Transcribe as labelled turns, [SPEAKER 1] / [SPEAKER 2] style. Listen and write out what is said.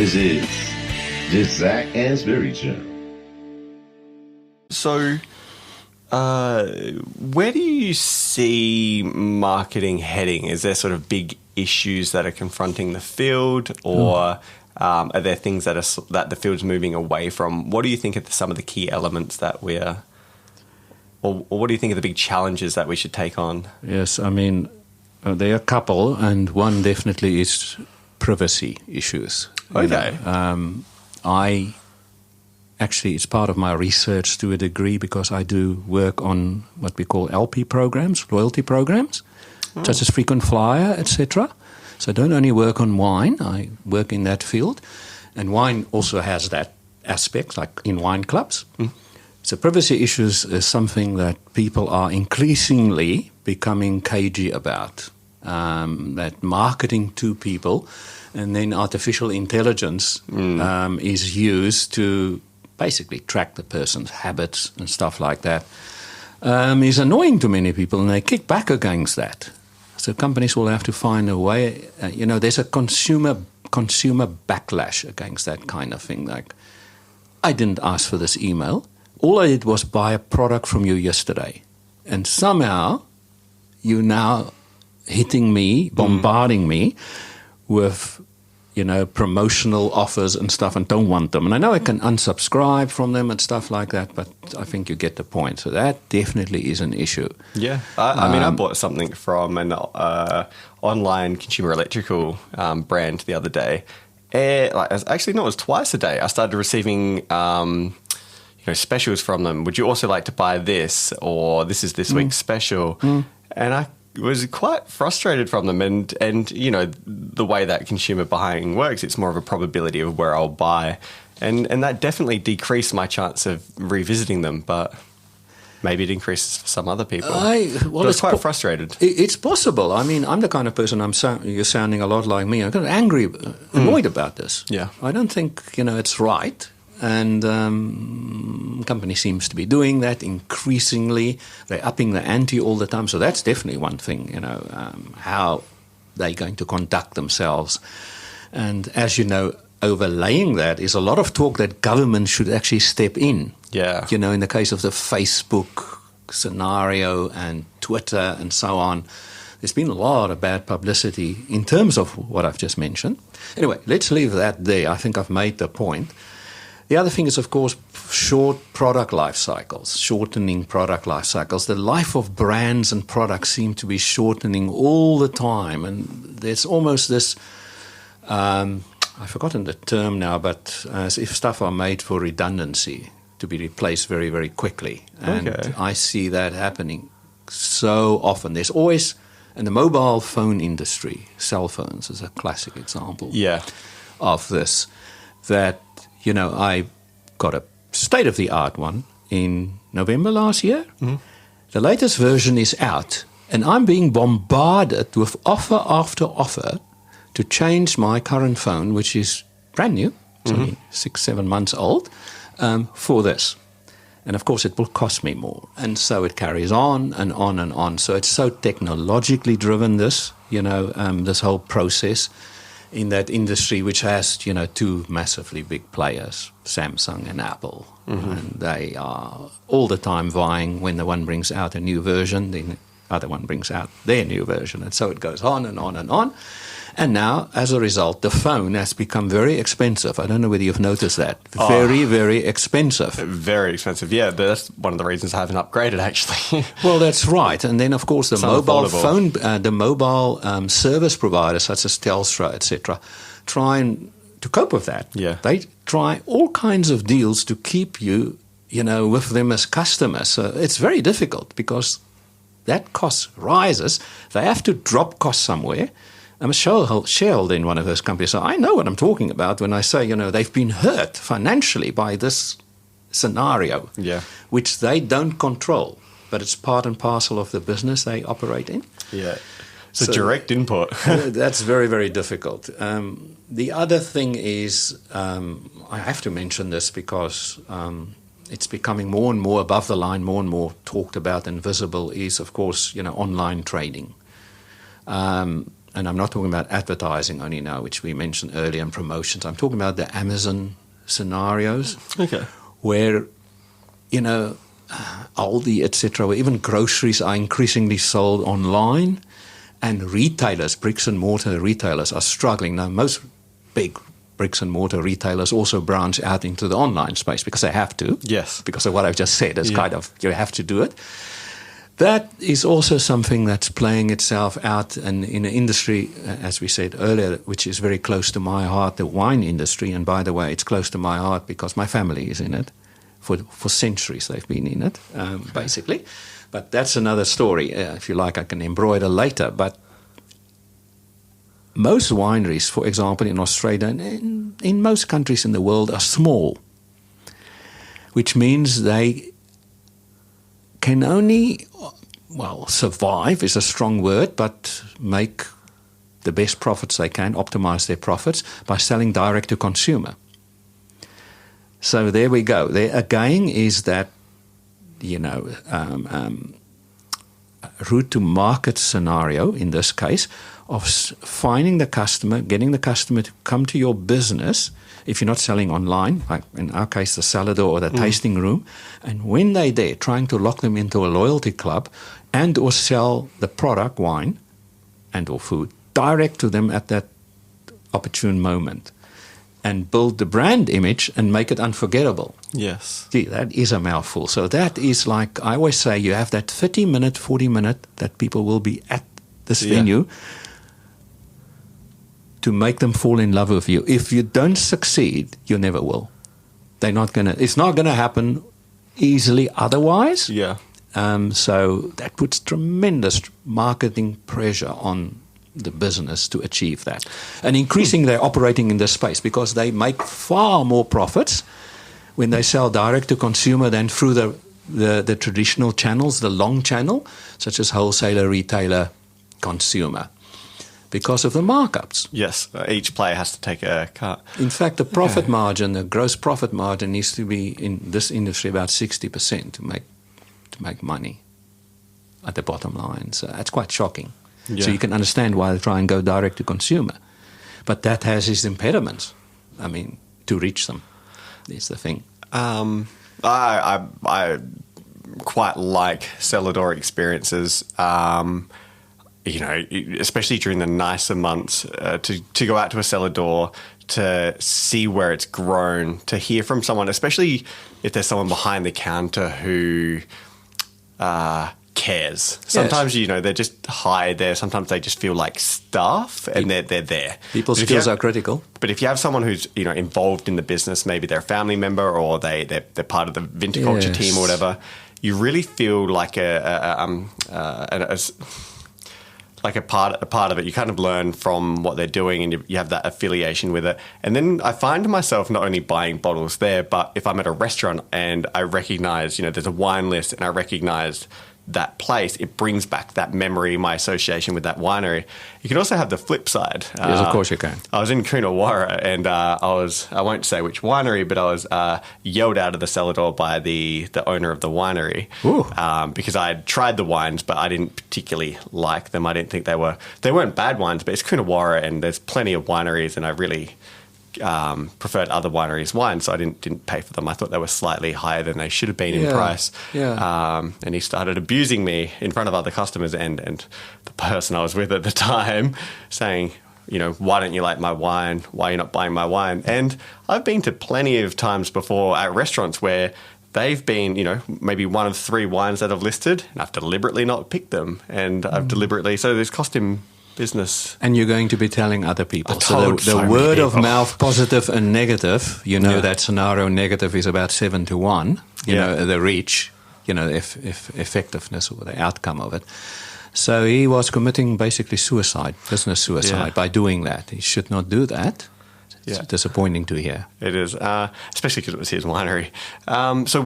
[SPEAKER 1] This is Just Zach and Spirit Show.
[SPEAKER 2] So, where do you see marketing heading? Is there sort of big issues that are confronting the field, or are there things that the field's moving away from? What do you think are some of the key elements that we're, or what do you think are the big challenges that we should take on?
[SPEAKER 3] Yes, I mean, there are a couple, and one definitely is privacy issues.
[SPEAKER 2] Okay.
[SPEAKER 3] Actually, it's part of my research to a degree because I do work on what we call LP programs, loyalty programs, such as frequent flyer, etc. So I don't only work on wine, I work in that field. And wine also has that aspect, like in wine clubs. So privacy issues is something that people are increasingly becoming cagey about. That marketing to people and then artificial intelligence is used to basically track the person's habits and stuff like that, is annoying to many people, and they kick back against that. So companies will have to find a way. There's a consumer backlash against that kind of thing. Like, I didn't ask for this email. All I did was buy a product from you yesterday, and somehow you're now hitting me, bombarding me with promotional offers and stuff, and don't want them. And I know I can unsubscribe from them and stuff like that, but I think you get the point. So that definitely is an issue.
[SPEAKER 2] Yeah. I bought something from an online consumer electrical brand the other day. It was twice a day. I started receiving specials from them. Would you also like to buy this? Or this is this week's special. And I was quite frustrated from them, and the way that consumer buying works, it's more of a probability of where I'll buy, and that definitely decreased my chance of revisiting them, but maybe it increases for some other people. I was quite frustrated.
[SPEAKER 3] It's possible. I mean, I'm the kind of person, you're sounding a lot like me. I'm kind of angry, annoyed about this.
[SPEAKER 2] Yeah.
[SPEAKER 3] I don't think it's right. And company seems to be doing that increasingly. They're upping the ante all the time. So that's definitely one thing, how they're going to conduct themselves. And as you know, overlaying that is a lot of talk that government should actually step in.
[SPEAKER 2] Yeah.
[SPEAKER 3] In the case of the Facebook scenario and Twitter and so on, there's been a lot of bad publicity in terms of what I've just mentioned. Anyway, let's leave that there. I think I've made the point. The other thing is, of course, shortening product life cycles. The life of brands and products seem to be shortening all the time. And there's almost this, I've forgotten the term now, but as if stuff are made for redundancy, to be replaced very, very quickly. And I see that happening so often. There's always, in the mobile phone industry, cell phones is a classic example of this, that I got a state-of-the-art one in November last year. The latest version is out, and I'm being bombarded with offer after offer to change my current phone, which is brand new, it's only 6-7 months old, for this. And, of course, it will cost me more. And so it carries on and on and on. So it's so technologically driven, this whole process in that industry, which has, two massively big players, Samsung and Apple. And they are all the time vying. When the one brings out a new version, the other one brings out their new version. And so it goes on and on and on. And now, as a result, the phone has become very expensive. I don't know whether you've noticed that. Very, very expensive.
[SPEAKER 2] Very expensive, yeah. That's one of the reasons I haven't upgraded, actually.
[SPEAKER 3] Well, that's right. And then, of course, the mobile service providers such as Telstra, etc., trying to cope with that.
[SPEAKER 2] Yeah.
[SPEAKER 3] They try all kinds of deals to keep you, with them as customers. So it's very difficult because that cost rises. They have to drop costs somewhere. I'm a shareholder in one of those companies, so I know what I'm talking about when I say, they've been hurt financially by this scenario, which they don't control, but it's part and parcel of the business they operate in.
[SPEAKER 2] Yeah, it's a direct input.
[SPEAKER 3] That's very, very difficult. The other thing is, I have to mention this because it's becoming more and more above the line, more and more talked about and visible, is, of course, online trading. and I'm not talking about advertising only now, which we mentioned earlier, and promotions. I'm talking about the Amazon scenarios,
[SPEAKER 2] Okay.
[SPEAKER 3] where, Aldi, etc., where even groceries are increasingly sold online, and retailers, bricks and mortar retailers, are struggling. Now, most big bricks and mortar retailers also branch out into the online space because they have to.
[SPEAKER 2] Yes.
[SPEAKER 3] Because of what I've just said. It's kind of, you have to do it. That is also something that's playing itself out in an industry, as we said earlier, which is very close to my heart, the wine industry. And by the way, it's close to my heart because my family is in it. For centuries they've been in it, basically. But that's another story. If you like, I can embroider later. But most wineries, for example, in Australia and in most countries in the world, are small, which means they can only, survive is a strong word, but make the best profits they can, optimize their profits by selling direct to consumer. So there we go. There again is that, route to market scenario in this case of finding the customer, getting the customer to come to your business if you're not selling online, like in our case the salad or the tasting room, and when they're there, trying to lock them into a loyalty club and or sell the product, wine and or food, direct to them at that opportune moment, and build the brand image and make it unforgettable.
[SPEAKER 2] Yes.
[SPEAKER 3] Gee, that is a mouthful. So that is like, I always say, you have that 30-minute, 40-minute that people will be at this venue to make them fall in love with you. If you don't succeed, you never will. It's not going to happen easily otherwise.
[SPEAKER 2] Yeah.
[SPEAKER 3] So that puts tremendous marketing pressure on the business to achieve that. And increasing their operating in this space because they make far more profits when they sell direct to consumer than through the traditional channels, the long channel, such as wholesaler, retailer, consumer, because of the markups.
[SPEAKER 2] Yes. Each player has to take a cut.
[SPEAKER 3] In fact, the profit margin, the gross profit margin needs to be in this industry about 60% to make money at the bottom line. So that's quite shocking.
[SPEAKER 2] Yeah.
[SPEAKER 3] So you can understand why they try and go direct to consumer. But that has its impediments. I mean, to reach them is the thing.
[SPEAKER 2] I quite like cellar door experiences, especially during the nicer months, to go out to a cellar door, to see where it's grown, to hear from someone, especially if there's someone behind the counter who cares. Sometimes, they're just high there. Sometimes they just feel like staff and they're there.
[SPEAKER 3] People's skills are critical.
[SPEAKER 2] But if you have someone who's, involved in the business, maybe they're a family member or they're part of the viticulture team or whatever, you really feel like like a part of it. You kind of learn from what they're doing and you have that affiliation with it. And then I find myself not only buying bottles there, but if I'm at a restaurant and I recognize, there's a wine list and I recognize that place, it brings back that memory, my association with that winery. You can also have the flip side.
[SPEAKER 3] Yes, of course you can.
[SPEAKER 2] I was in Coonawarra and I won't say which winery, but I was yelled out of the cellar door by the owner of the winery because I had tried the wines, but I didn't particularly like them. I didn't think they weren't bad wines, but it's Coonawarra and there's plenty of wineries and I really preferred other wineries' wines, so I didn't pay for them. I thought they were slightly higher than they should have been in price. Yeah. And he started abusing me in front of other customers and the person I was with at the time, saying, why don't you like my wine? Why are you not buying my wine? And I've been to plenty of times before at restaurants where they've been, maybe one of 3 wines that I've listed, and I've deliberately not picked them, and I've deliberately, so it's cost him business. And
[SPEAKER 3] you're going to be telling other people. So the word of mouth, positive and negative, that scenario negative is about 7 to 1, the reach, effectiveness or the outcome of it. So he was committing basically suicide, business suicide by doing that. He should not do that. It's disappointing to hear.
[SPEAKER 2] It is, especially because it was his winery. So